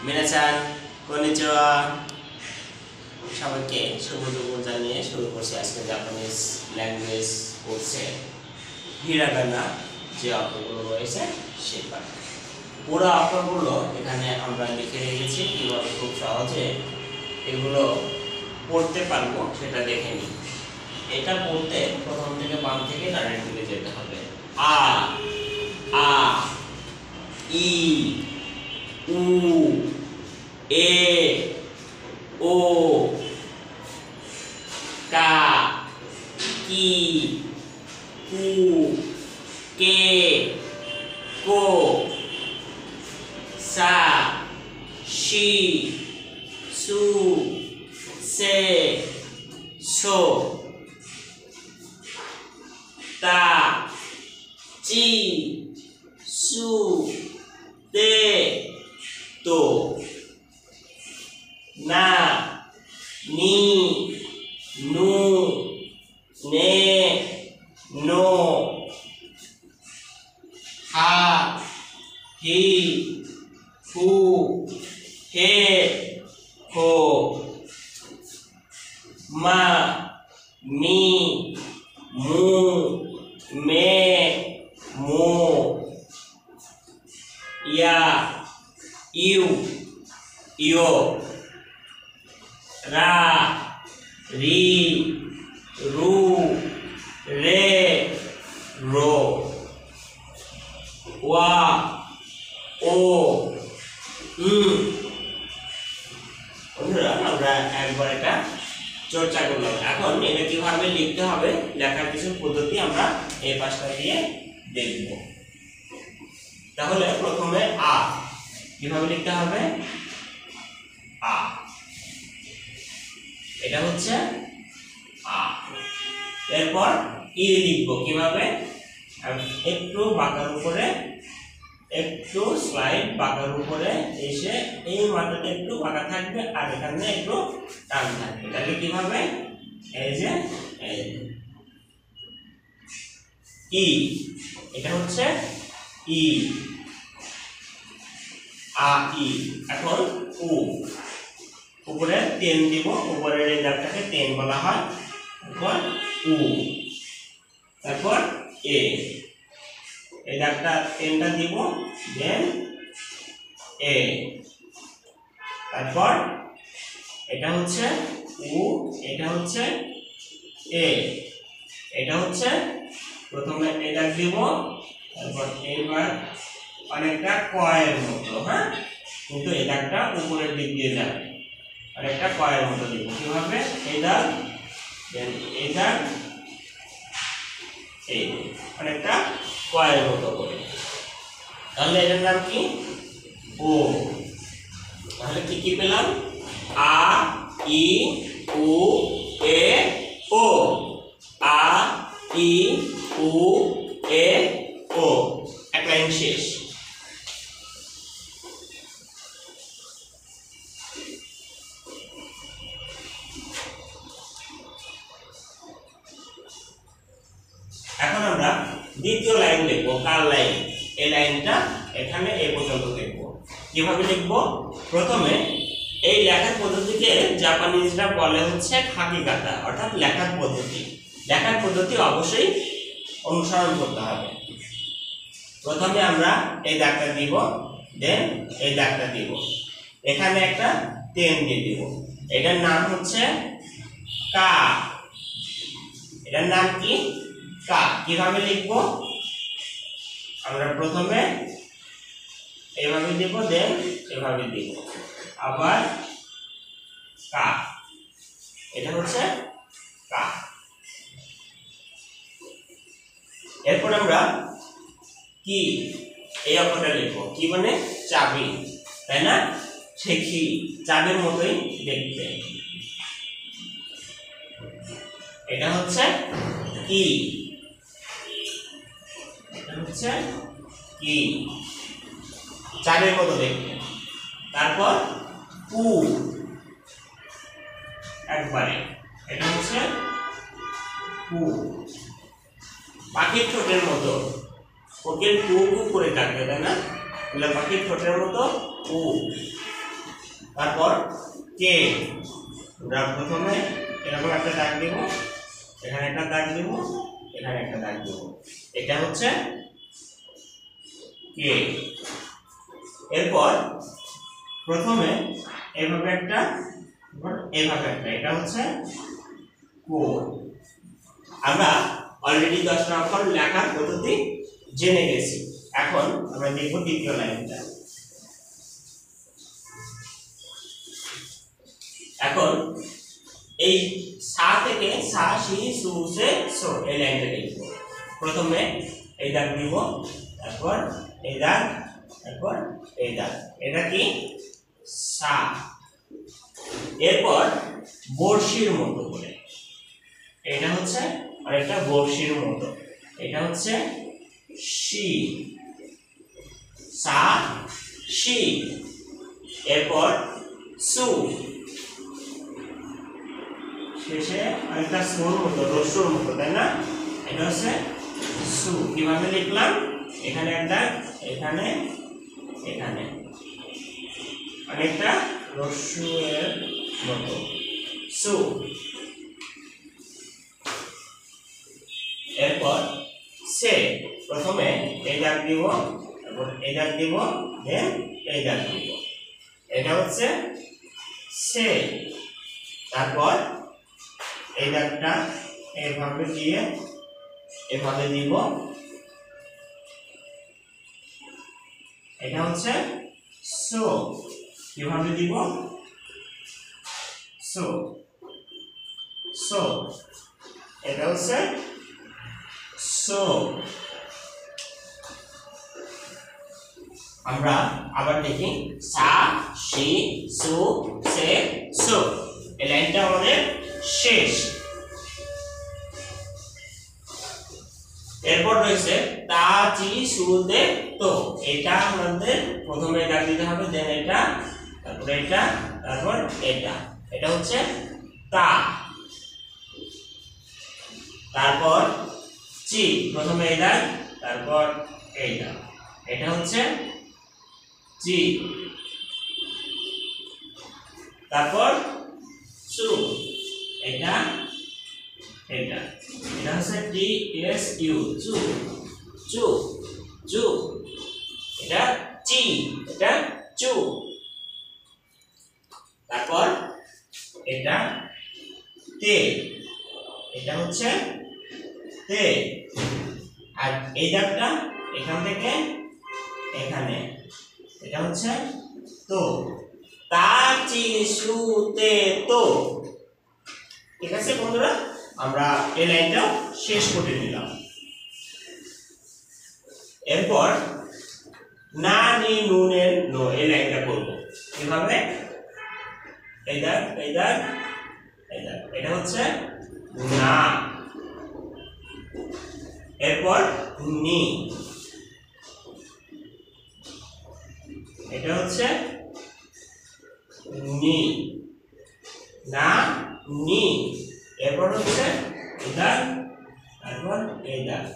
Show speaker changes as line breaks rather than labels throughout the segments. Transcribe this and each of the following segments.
মিনাচান কনিচিওয়া সবাইকে শুভ দুপুর জানিয়ে শুরু করছি আজকে জাপানিজ ল্যাঙ্গুয়েজ কোর্সে হিরাগানা যে অক্ষরগুলো রয়েছে সেটা পুরো অক্ষরগুলো এখানে আমরা লিখে রেখেছি কিভাবে খুব সহজে এগুলো পড়তে পারবো সেটা দেখে নিই। এটা পড়তে প্রথম থেকে বাম থেকে ডানের দিকে যেতে হবে। আ আ ই উ এ ও কা কি কু কে কো সা শি সু সে সো তা চি সু তে তো না নি নু নে নো হা হি হু হে হো মা মি মু মে মো ইয়া ইউ ইয়ো রা রি রু রে রো ওয়া ও বন্ধুরা আমরা একবার এটা চর্চা করলাম। এখন এটা কিভাবে লিখতে হবে লেখার কিছু পদ্ধতি আমরা এই পাশটা দিয়ে দেখব। তাহলে প্রথমে আ কিভাবে লিখতে হবে, আ এটা হচ্ছে আ। এরপর ই লিখবো কিভাবে, একটু বাঁকার উপরে একটু স্লাইড বাঁকার উপরে এসে এই মাথাটা একটু বাঁকা থাকবে আর এখানে একটু টান থাকবে। তাহলে কিভাবে, এই যে ই, এটা হচ্ছে ই আ ই। এখন উ, উপরে তেন দিব, উপরের এই দাগটাকে তেন বলা হয়। তারপর উ, তারপর এ, এই দাগটা তেনটা দিব, দেন এ, তারপর এটা হচ্ছে উ, এটা হচ্ছে এ, এটা হচ্ছে প্রথমে এই দাগ দিব, তারপর এইবার অনেকটা কয়ের মতো, হ্যাঁ, কিন্তু এই দাগটা উপরের দিক দিয়ে যাবে, অনেকটা কয়ের মতো দিব। কিভাবে, এই দাগ দেন এই দাগ, এই অনেকটা কয়ের মতো করে। তাহলে এটার নাম কি, ও। তাহলে কি কি পেলাম, আ ই উ এ ও, আ ই উ এ ও, এক লাইন শেষ। এখন আমরা দ্বিতীয় লাইন লিখবো, কার লাইন, এই লাইনটা এখানে এই পর্যন্ত লিখবো। কিভাবে লিখবো, প্রথমে এই লেখার পদ্ধতিকে জাপানিজরা বলে হচ্ছে খাকিকাটা, অর্থাৎ লেখার পদ্ধতি। লেখার পদ্ধতি অবশ্যই অনুসরণ করতে হবে। প্রথমে আমরা এই দাগটা দিব, দেন এই দাগটা দিব, এখানে একটা তেন দিয়ে দিব। এটার নাম হচ্ছে কা, এটার নাম কি, কা। কিভাবে লিখব, আমরা প্রথমে এইভাবে দিব, দেন এভাবে দিব, আবার কা, এটা হচ্ছে কা। এরপর আমরা কি, এই অক্ষরটা লিখবো, কি মানে চাবি, তাই না, ঠেকি, চাবির মতোই দেখতে। এটা হচ্ছে কি, এটা হচ্ছে কি, চাবির মতো দেখতে। তারপর কু, একবারে, এটা হচ্ছে কু, পাখির ঠোঁটের মতো, কোকিল কু কু করে ডাকে, তাই না, পাখির ঠোঁটের মতো কু। তারপর কে, আমরা প্রথমে এরকম একটা দাগ দেব, এখানে একটা দাগ দেব, এখানে একটা দাগ দেব, এটা হচ্ছে কে। এরপর প্রথমে এইভাবে একটা, এইভাবে একটা, এটা হচ্ছে কো। আমরা অলরেডি 10টা অক্ষর লেখার পদ্ধতি জেনে গেছি। এখন আমরা দেখব দ্বিতীয় লাইনটা। এখন এই সা থেকে সা সি সু সে সো এই লাইনটা লিখব। প্রথমে এই দাগ দিব, তারপর এই দাগ, তারপর এই দাগ, এটা কি সা। এরপর বর্ষির মতো করে, এটা হচ্ছে আরেকটা বর্ষির মতো, এটা হচ্ছে শি, সা শি। এরপর সু, শেষে আরেকটা সুর মতো, রস্যুর মতো, তাই না? এটা হচ্ছে সু। কিভাবে লিখলাম? এখানে একটা, এখানে, এখানে, অনেকটা রস্যু এর মতো, সু। এরপর সে, প্রথমে এই দাগ দিব, তারপর এই দাগ দিব, দেন এই দাগ দিব, এটা হচ্ছে সে। তারপর এই দাগটা এইভাবে দিয়ে এভাবে দিব, এটা হচ্ছে সো। কিভাবে দিব? সো, সো, এটা হচ্ছে সো। আমরা আবার দেখি, সা শি সু সে সো, এই লাইনটা আমাদের শেষ। এরপর রয়েছে তা চি সু দে তো, এটা আমাদের প্রথমে দাগ দিতে হবে, দেন এটা, তারপর এটা, তারপর এটা, এটা হচ্ছে তা। তারপর চি, প্রথমে এই দাগ, তারপর এই দাগ, এটা হচ্ছে চি। তারপর সু, এটা, এটা, এটা হচ্ছে টি এস ইউ, চু, চু, চু, এটা চি, এটা চু। তারপর এটা তে, এটা হচ্ছে তে। আর এই দাগটা এখান থেকে এখানে, এটা হচ্ছে তো। তা চি সু তে তো। ঠিক আছে বন্ধুরা, আমরা এই লাইনটাও শেষ করে নিলাম। এরপর না নি নুনের নো, এই লাইনটা করব কিভাবে? এই দাগ, এই দাগ, এই দাগ, এটা হচ্ছে না। এরপর নি, এটা হচ্ছে নি, না নি। এরপর হচ্ছে এই দাগ, তারপর এই দাগ,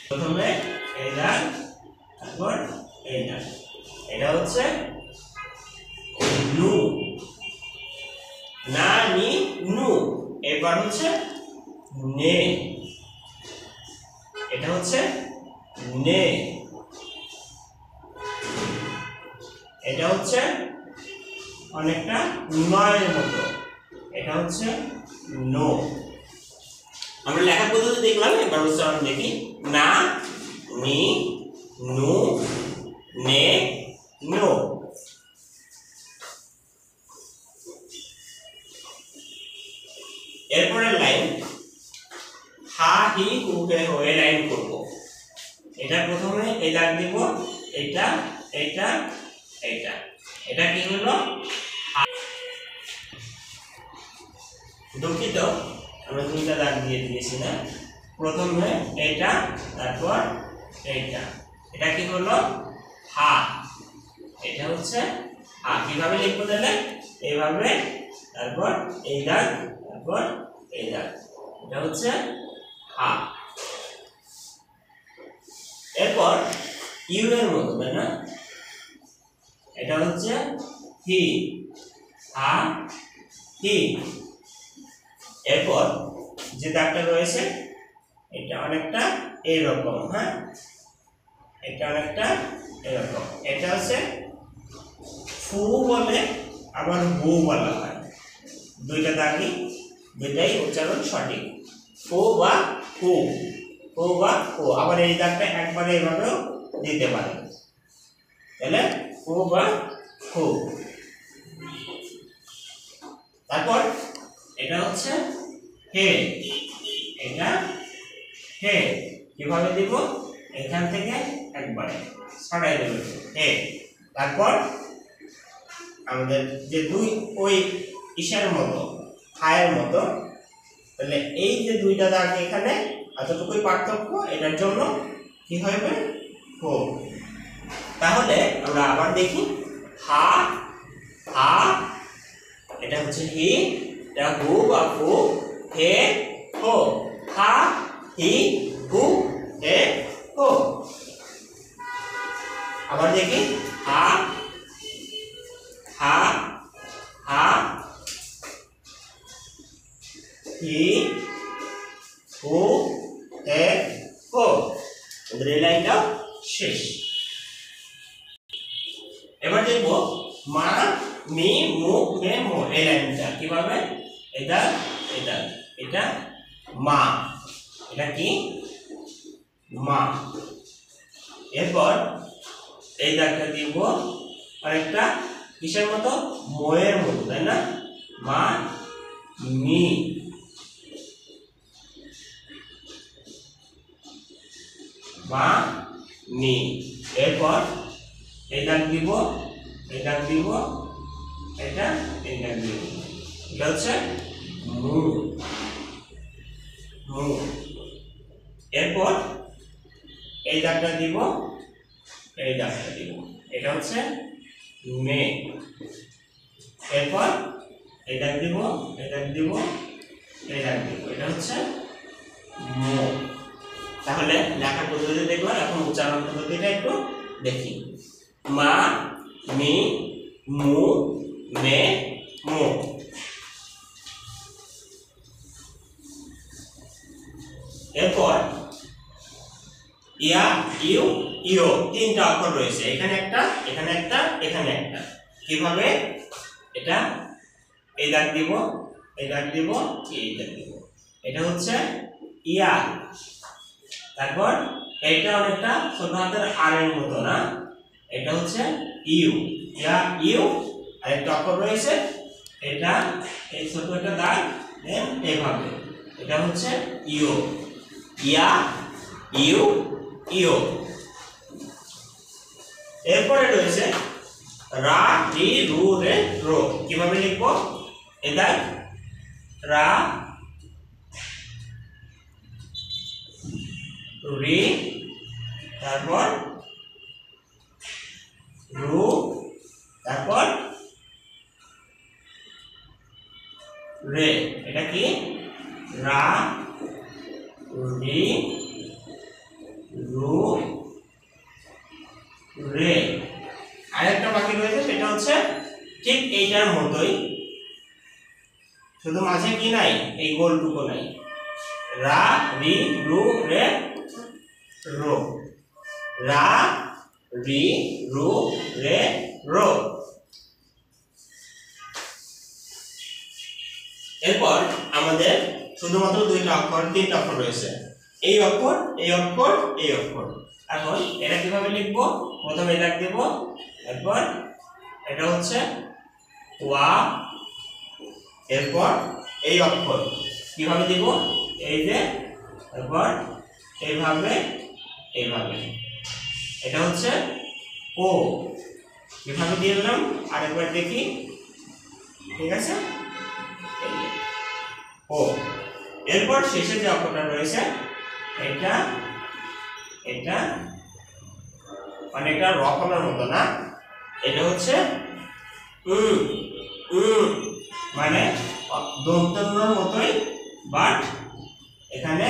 প্রথমে এই দাগ, তারপর এই দাগ, এটা হচ্ছে নু, না নি নু। এরপর হচ্ছে নে, এটা হচ্ছে নে, এটা হচ্ছে অনেকটা নয়ের মতো, এটা হচ্ছে নো। আমরা লেখার পদ্ধতি দেখলাম, এবার উচ্চারণ দেখি। না নি নু নে নো। এরপরের লাইন হা হি হু হে হো, এই লাইন করব। এটা প্রথমে এই দাগ দিব, এটা, এটা, এটা, এটা কি হলো? দুঃখিত, আমরা দুইটা দাগ দিয়ে দিয়েছি না। প্রথমে এটা, তারপর এইটা, এটা কি হলো? হা। এটা হচ্ছে হা। কিভাবে লিখবো তাহলে? এইভাবে, তারপর এই দাগ, তারপর এই দাগ, এটা হচ্ছে হা। এরপর ইউ এর মতো, তাই না? এটা হচ্ছে হি, হা হি। এরপর যে দাগটা রয়েছে এটা অনেকটা এইরকম, হ্যাঁ, এটা অনেকটা এরকম। এটা হচ্ছে ফু বলে আবার হু বলা হয়, দুইটা দাগই দুইটাই উচ্চারণ সঠিক, ফু বা হু, ফু বা হু। আবার এই দাগটা একবারে এইভাবেও দিতে পারে, তাহলে ফু বা হু। তারপর এটা হচ্ছে হে, এটা হে। কিভাবে দিব? এখান থেকে একবারে ছড়াই দেব হে। তারপর আমাদের যে দুই ওই ইশার মতো, হায়ের মতো, তাহলে এই যে দুইটা দাগ এখানে এতটুকুই পার্থক্য, এটার জন্য কি হবে? হো। তাহলে আমরা আবার দেখি, হা হা, এটা হচ্ছে হি, এটা হু বা হু, হে হো, হা হি হু হে হো। আবার দেখি, হা হা হা, হি হু হে হো। আমাদের এই লাইনটা শেষ। এবার দেখবো মা মি মু মে মো, এই লাইনটা কিভাবে? এটা এটা এটা মা, এটা কি? মা। এরপর এই দাগটা দিব আরেকটা কিসের মতো? ময়ের মতো, তাই না? মা মি, মা মি। এরপর এই দাগ দিব, এই দাগ দিব, এটা এই দাগ দিব, এটা হচ্ছে মু মু। এরপর এই দাগটা দিব, এই দাগটা দিব, এটা হচ্ছে মে। এরপর এই দাগ দিব, এই দাগ দিব, এই দাগ দিব, এটা হচ্ছে মো। তাহলে লেখার পদ্ধতি দেখলাম, এখন উচ্চারণ পদ্ধতিটা একটু দেখি। মা মি মু মে মো। এরপর ইয়া ইউ ইও, তিনটা অক্ষর রয়েছে, এখানে একটা, এখানে একটা, এখানে একটা। কিভাবে? এটা এই দাগ দিব, এই দাগ দিব, এই দাগ দিব, এটা হচ্ছে ইয়া। তারপর এটা অনেকটা ছোট হাতের আর এর মতো না, এটা হচ্ছে ইউ, ইয়া ইউ। আর একটা অক্ষর রয়েছে, এটা এই ছোট একটা দাগ, দেন এইভাবে, এটা হচ্ছে ইউ, ইয়া ইউ ইউ। এরপরে রয়েছে রা রি রু রে রো। কিভাবে লিখবো? এটা রা রি, তারপর রু, তারপর রে। এটা কি? রা রি রু রে। আরেকটা বাকি রয়েছে, সেটা হচ্ছে ঠিক এইটার মতোই, শুধু মাঝে কি নাই? এই গোলটুকু নাই। রা রি রু রে রো, রা রি রু রে রো। এরপর আমাদের শুধুমাত্র দুইটা অক্ষর, তিনটা অক্ষর রয়েছে, এই অক্ষর, এই অক্ষর, এই অক্ষর। এখন এটা কিভাবে লিখবো? প্রথমে দাগ দেব, এরপর এটা হচ্ছে ওয়া। এরপর এই অক্ষর কিভাবে দিব? এই যে, এরপর এইভাবে, এইভাবে, এটা হচ্ছে ও। কিভাবে দিয়ে দিলাম আরেকবার দেখি, ঠিক আছে? এই যে ও। এরপর শেষে যে অক্ষরটা রয়েছে, এটা এটা অনেকটা রকমের মতো না, এটা হচ্ছে মানে দন্তন্যর মতোই, বাট এখানে